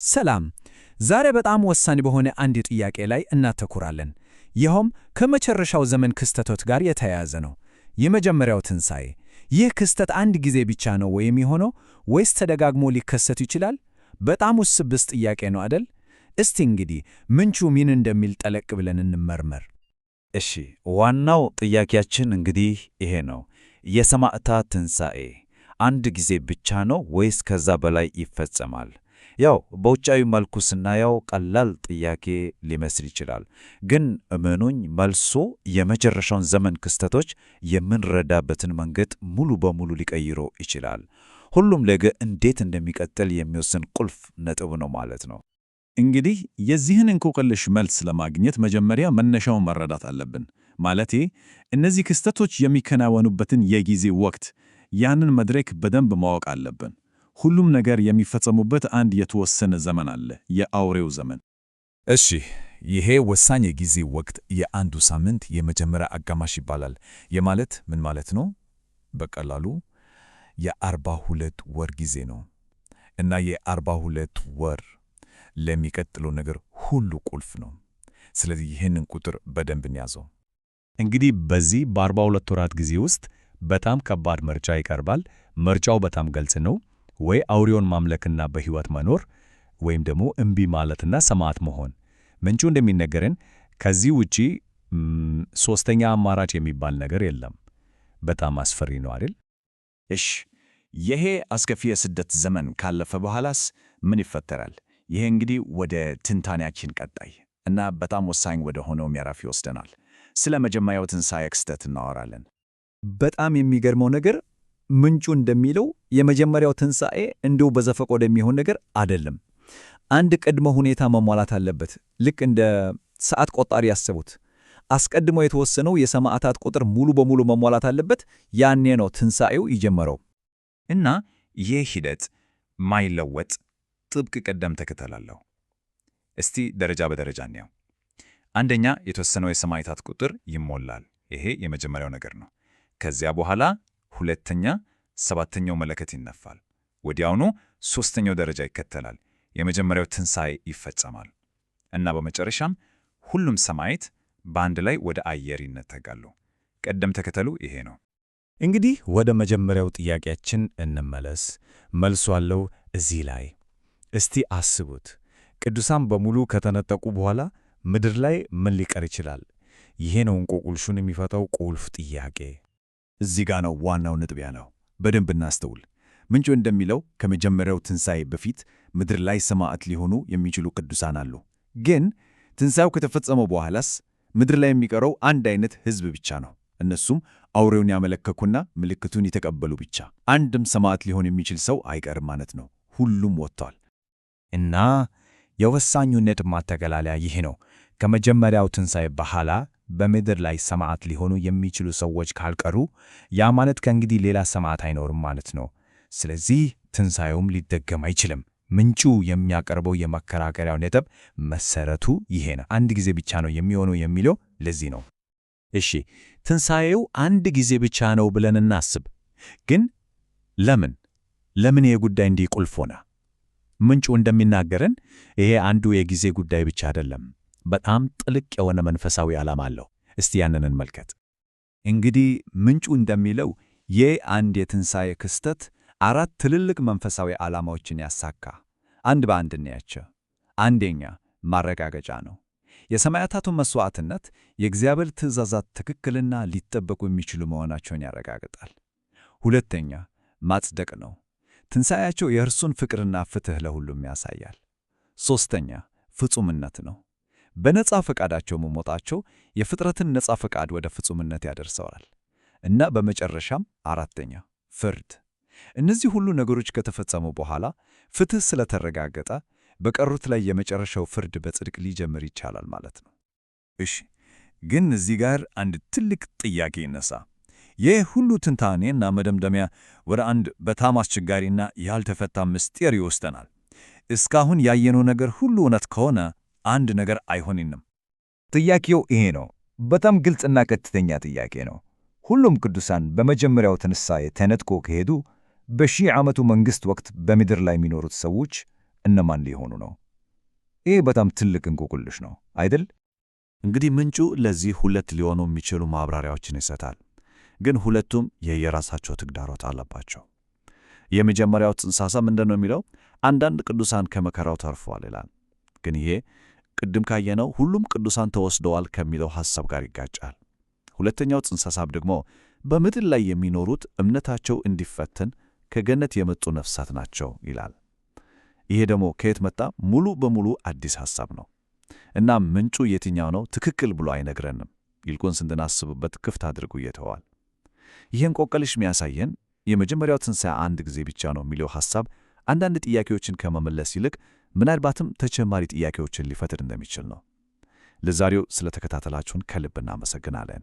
ሰላም። ዛሬ በጣም ወሳኝ በሆነ አንድ ጥያቄ ላይ እናተኩራለን። ይኸውም ከመጨረሻው ዘመን ክስተቶች ጋር የተያያዘ ነው። የመጀመሪያው ትንሣኤ። ይህ ክስተት አንድ ጊዜ ብቻ ነው ወይ የሚሆነው ወይስ ተደጋግሞ ሊከሰት ይችላል? በጣም ውስብስብ ጥያቄ ነው አይደል? እስቲ እንግዲህ ምንጩ ምን እንደሚል ጠለቅ ብለን እንመርመር። እሺ፣ ዋናው ጥያቄያችን እንግዲህ ይሄ ነው። የሰማዕታት ትንሣኤ አንድ ጊዜ ብቻ ነው ወይስ ከዛ በላይ ይፈጸማል? ያው በውጫዊ መልኩ ስናየው ቀላል ጥያቄ ሊመስል ይችላል። ግን እመኑኝ መልሶ የመጨረሻውን ዘመን ክስተቶች የምንረዳበትን መንገድ ሙሉ በሙሉ ሊቀይረው ይችላል። ሁሉም ነገር እንዴት እንደሚቀጥል የሚወስን ቁልፍ ነጥብ ነው ማለት ነው። እንግዲህ የዚህን እንቆቅልሽ መልስ ለማግኘት መጀመሪያ መነሻውን መረዳት አለብን። ማለቴ እነዚህ ክስተቶች የሚከናወኑበትን የጊዜ ወቅት፣ ያንን መድረክ በደንብ ማወቅ አለብን። ሁሉም ነገር የሚፈጸሙበት አንድ የተወሰነ ዘመን አለ፣ የአውሬው ዘመን። እሺ፣ ይሄ ወሳኝ የጊዜ ወቅት የአንዱ ሳምንት የመጀመሪያ አጋማሽ ይባላል። የማለት ምን ማለት ነው? በቀላሉ የ42 ወር ጊዜ ነው እና የ42 ወር ለሚቀጥለው ነገር ሁሉ ቁልፍ ነው። ስለዚህ ይህንን ቁጥር በደንብ እንያዘው። እንግዲህ በዚህ በ42 ወራት ጊዜ ውስጥ በጣም ከባድ ምርጫ ይቀርባል። ምርጫው በጣም ግልጽ ነው። ወይ አውሬውን ማምለክና በሕይወት መኖር ወይም ደግሞ እምቢ ማለትና ሰማዕት መሆን። ምንጩ እንደሚነገረን ከዚህ ውጪ ሦስተኛ አማራጭ የሚባል ነገር የለም። በጣም አስፈሪ ነው አይደል? እሺ፣ ይሄ አስከፊ የስደት ዘመን ካለፈ በኋላስ ምን ይፈጠራል? ይሄ እንግዲህ ወደ ትንታኔያችን ቀጣይ እና በጣም ወሳኝ ወደ ሆነው ምዕራፍ ይወስደናል። ስለ መጀመሪያው ትንሣኤ ክስተት እናወራለን። በጣም የሚገርመው ነገር ምንጩ እንደሚለው የመጀመሪያው ትንሣኤ እንዲሁ በዘፈቆደ የሚሆን ነገር አይደለም። አንድ ቅድመ ሁኔታ መሟላት አለበት። ልክ እንደ ሰዓት ቆጣሪ ያስቡት። አስቀድሞ የተወሰነው የሰማዕታት ቁጥር ሙሉ በሙሉ መሟላት አለበት። ያኔ ነው ትንሣኤው ይጀመረው። እና ይህ ሂደት ማይለወጥ ጥብቅ ቅደም ተከተል አለው። እስቲ ደረጃ በደረጃ እንየው። አንደኛ፣ የተወሰነው የሰማዕታት ቁጥር ይሞላል። ይሄ የመጀመሪያው ነገር ነው። ከዚያ በኋላ ሁለተኛ፣ ሰባተኛው መለከት ይነፋል። ወዲያውኑ ሦስተኛው ደረጃ ይከተላል። የመጀመሪያው ትንሣኤ ይፈጸማል እና በመጨረሻም ሁሉም ሰማዕታት በአንድ ላይ ወደ አየር ይነጠቃሉ። ቅደም ተከተሉ ይሄ ነው። እንግዲህ ወደ መጀመሪያው ጥያቄያችን እንመለስ። መልሱ አለው እዚህ ላይ። እስቲ አስቡት፣ ቅዱሳን በሙሉ ከተነጠቁ በኋላ ምድር ላይ ምን ሊቀር ይችላል? ይሄ ነው እንቆቅልሹን የሚፈታው ቁልፍ ጥያቄ። እዚህ ጋ ነው ዋናው ነጥብ ያለው። በደንብ እናስተውል። ምንጩ እንደሚለው ከመጀመሪያው ትንሣኤ በፊት ምድር ላይ ሰማዕት ሊሆኑ የሚችሉ ቅዱሳን አሉ። ግን ትንሣኤው ከተፈጸመ በኋላስ ምድር ላይ የሚቀረው አንድ አይነት ሕዝብ ብቻ ነው። እነሱም አውሬውን ያመለከኩና ምልክቱን የተቀበሉ ብቻ። አንድም ሰማዕት ሊሆን የሚችል ሰው አይቀርም ማለት ነው። ሁሉም ወጥቷል። እና የወሳኙ ነጥብ ማጠቃለያ ይህ ነው። ከመጀመሪያው ትንሣኤ በኋላ በምድር ላይ ሰማዕት ሊሆኑ የሚችሉ ሰዎች ካልቀሩ ያ ማለት ከእንግዲህ ሌላ ሰማዕት አይኖርም ማለት ነው። ስለዚህ ትንሣኤውም ሊደገም አይችልም። ምንጩ የሚያቀርበው የመከራከሪያው ነጥብ መሰረቱ ይሄ ነው። አንድ ጊዜ ብቻ ነው የሚሆነው የሚለው ለዚህ ነው። እሺ፣ ትንሣኤው አንድ ጊዜ ብቻ ነው ብለን እናስብ። ግን ለምን ይሄ ጉዳይ እንዲህ ቁልፍ ሆነ? ምንጩ እንደሚናገረን ይሄ አንዱ የጊዜ ጉዳይ ብቻ አይደለም። በጣም ጥልቅ የሆነ መንፈሳዊ ዓላማ አለው። እስቲ ያንን እንመልከት። እንግዲህ ምንጩ እንደሚለው ይህ አንድ የትንሣኤ ክስተት 4 ትልልቅ መንፈሳዊ ዓላማዎችን ያሳካ። አንድ በአንድ እናያቸው። አንደኛ፣ ማረጋገጫ ነው። የሰማዕታቱ መሥዋዕትነት የእግዚአብሔር ትእዛዛት ትክክልና ሊጠበቁ የሚችሉ መሆናቸውን ያረጋግጣል። ሁለተኛ፣ ማጽደቅ ነው። ትንሣኤያቸው የእርሱን ፍቅርና ፍትሕ ለሁሉም ያሳያል። ሦስተኛ፣ ፍጹምነት ነው። በነጻ ፈቃዳቸው መሞታቸው የፍጥረትን ነጻ ፈቃድ ወደ ፍጹምነት ያደርሰዋል። እና በመጨረሻም አራተኛ፣ ፍርድ። እነዚህ ሁሉ ነገሮች ከተፈጸሙ በኋላ ፍትሕ ስለተረጋገጠ በቀሩት ላይ የመጨረሻው ፍርድ በጽድቅ ሊጀምር ይቻላል ማለት ነው። እሺ፣ ግን እዚህ ጋር አንድ ትልቅ ጥያቄ ይነሳ። ይህ ሁሉ ትንታኔና መደምደሚያ ወደ አንድ በጣም አስቸጋሪና ያልተፈታ ምስጢር ይወስደናል። እስካሁን ያየነው ነገር ሁሉ እውነት ከሆነ አንድ ነገር አይሆንንም። ጥያቄው ይሄ ነው። በጣም ግልጽና ቀጥተኛ ጥያቄ ነው። ሁሉም ቅዱሳን በመጀመሪያው ትንሣኤ ተነጥቆ ከሄዱ በሺህ ዓመቱ መንግሥት ወቅት በምድር ላይ የሚኖሩት ሰዎች እነማን ሊሆኑ ነው? ይህ በጣም ትልቅ እንቆቅልሽ ነው አይደል? እንግዲህ ምንጩ ለዚህ ሁለት ሊሆኑ የሚችሉ ማብራሪያዎችን ይሰጣል። ግን ሁለቱም የየራሳቸው ተግዳሮት አለባቸው። የመጀመሪያው ጽንሰ ሐሳብ ምንድን ነው የሚለው? አንዳንድ ቅዱሳን ከመከራው ተርፈዋል ይላል። ግን ይሄ ቅድም ካየነው ሁሉም ቅዱሳን ተወስደዋል ከሚለው ሐሳብ ጋር ይጋጫል። ሁለተኛው ጽንሰ ሐሳብ ደግሞ በምድር ላይ የሚኖሩት እምነታቸው እንዲፈተን ከገነት የመጡ ነፍሳት ናቸው ይላል። ይሄ ደግሞ ከየት መጣ? ሙሉ በሙሉ አዲስ ሐሳብ ነው። እናም ምንጩ የትኛው ነው ትክክል ብሎ አይነግረንም። ይልቁንስ እንድናስብበት ክፍት አድርጎ ይተዋል። ይህን እንቆቅልሽ የሚያሳየን የመጀመሪያው ትንሣኤ አንድ ጊዜ ብቻ ነው የሚለው ሐሳብ አንዳንድ ጥያቄዎችን ከመመለስ ይልቅ ምናልባትም ተጨማሪ ጥያቄዎችን ሊፈጥር እንደሚችል ነው። ለዛሬው ስለተከታተላችሁን ከልብ እናመሰግናለን።